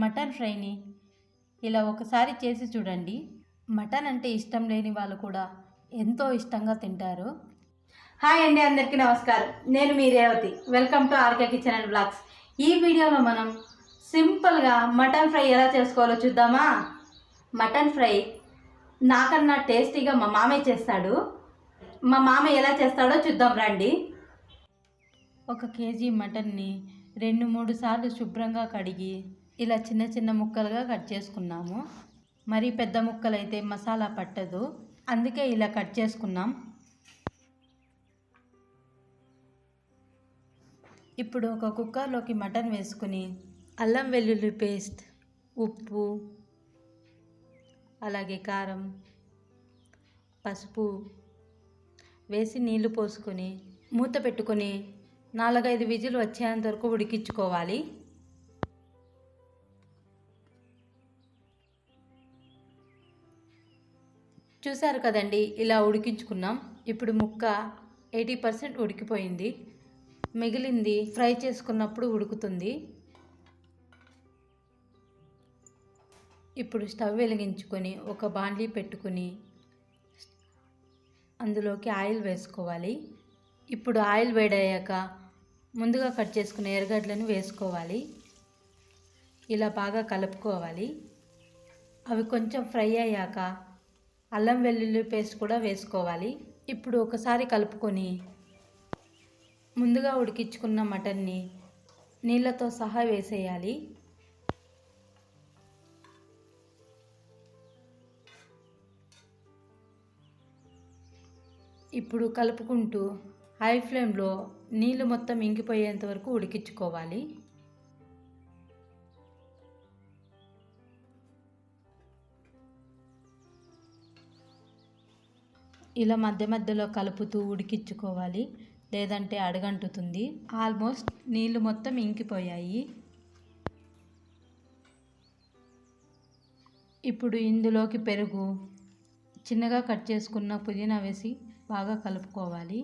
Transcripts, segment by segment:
Mutton ఫ్రైని ఇలా ఒకసారి చేసి చూడండి. మటన్ అంటే ఇష్టం లేని వాళ్ళు కూడా ఎంతో ఇష్టంగా తింటారు. హాయ్ అండి, అందరికీ నమస్కారం. నేను మీ Revathi. Welcome to RK Kitchen and Blogs. ఈ వీడియోలో మనం సింపుల్గా మటన్ ఫ్రై ఎలా చేసుకోవాలో చూద్దామా. మటన్ ఫ్రై నాకన్నా టేస్టీగా మా మామయ్య చేస్తాడు. మా మామయ్య ఎలా చేస్తాడో చూద్దాం రండి. 1 కేజీ మటన్ని 2-3 సార్లు శుభ్రంగా కడిగి ఇలా చిన్న చిన్న ముక్కలుగా కట్ చేసుకున్నాము. మరీ పెద్ద ముక్కలైతే మసాలా పట్టదు, అందుకే ఇలా కట్ చేసుకున్నాం. ఇప్పుడు ఒక కుక్కర్లోకి మటన్ వేసుకుని అల్లం వెల్లుల్లి పేస్ట్, ఉప్పు, అలాగే కారం, పసుపు వేసి నీళ్లు పోసుకొని మూత పెట్టుకొని 4-5 విజిల్ వచ్చేంత వరకు ఉడికించుకోవాలి. చూసారు కదండి, ఇలా ఉడికించుకున్నాం. ఇప్పుడు ముక్క 80% ఉడికిపోయింది. మిగిలింది ఫ్రై చేసుకున్నప్పుడు ఉడుకుతుంది. ఇప్పుడు స్టవ్ వెలిగించుకొని ఒక బాండ్లీ పెట్టుకుని అందులోకి ఆయిల్ వేసుకోవాలి. ఇప్పుడు ఆయిల్ వేడయ్యాక ముందుగా కట్ చేసుకున్న ఎర్రగడ్డలను వేసుకోవాలి. ఇలా బాగా కలుపుకోవాలి. అవి కొంచెం ఫ్రై అయ్యాక అల్లం వెల్లుల్లి పేస్ట్ కూడా వేసుకోవాలి. ఇప్పుడు ఒకసారి కలుపుకొని ముందుగా ఉడికించుకున్న మటన్ని నీళ్ళతో సహా వేసేయాలి. ఇప్పుడు కలుపుకుంటూ హై ఫ్లేమ్లో నీళ్ళు మొత్తం ఇంకిపోయేంత వరకు ఉడికించుకోవాలి. ఇలా మధ్య మధ్యలో కలుపుతూ ఉడికించుకోవాలి, లేదంటే అడుగంటుతుంది. ఆల్మోస్ట్ నీళ్ళు మొత్తం ఇంకిపోయాయి. ఇప్పుడు ఇందులోకి పెరుగు, చిన్నగా కట్ చేసుకున్న పుదీనా వేసి బాగా కలుపుకోవాలి.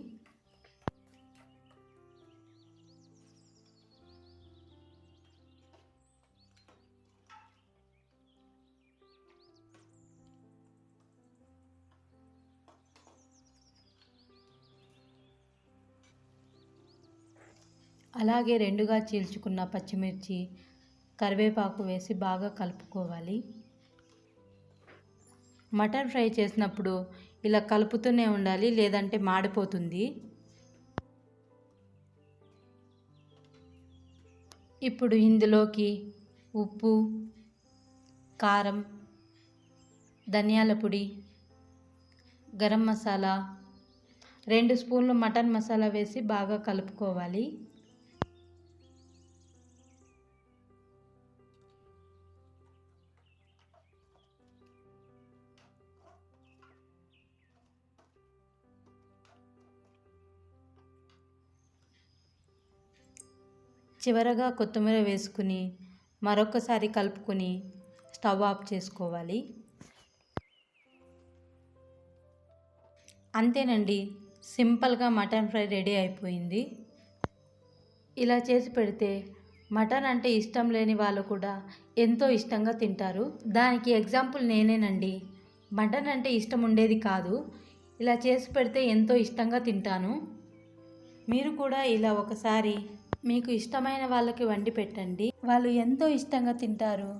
అలాగే 2గా చీల్చుకున్న పచ్చిమిర్చి, కరివేపాకు వేసి బాగా కలుపుకోవాలి. మటన్ ఫ్రై చేసినప్పుడు ఇలా కలుపుతూనే ఉండాలి, లేదంటే మాడిపోతుంది. ఇప్పుడు ఇందులోకి ఉప్పు, కారం, ధనియాల పొడి, గరం మసాలా, 2 స్పూన్లు మటన్ మసాలా వేసి బాగా కలుపుకోవాలి. చివరగా కొత్తిమీర వేసుకుని మరొకసారి కలుపుకొని స్టవ్ ఆఫ్ చేసుకోవాలి. అంతేనండి, సింపుల్గా మటన్ ఫ్రై రెడీ అయిపోయింది. ఇలా చేసి పెడితే మటన్ అంటే ఇష్టం లేని వాళ్ళు కూడా ఎంతో ఇష్టంగా తింటారు. దానికి ఎగ్జాంపుల్ నేనేనండి. మటన్ అంటే ఇష్టం ఉండేది కాదు, ఇలా చేసి పెడితే ఎంతో ఇష్టంగా తింటాను. మీరు కూడా ఇలా ఒకసారి మీకు ఇష్టమైన వాళ్ళకి వండి పెట్టండి, వాళ్ళు ఎంతో ఇష్టంగా తింటారు.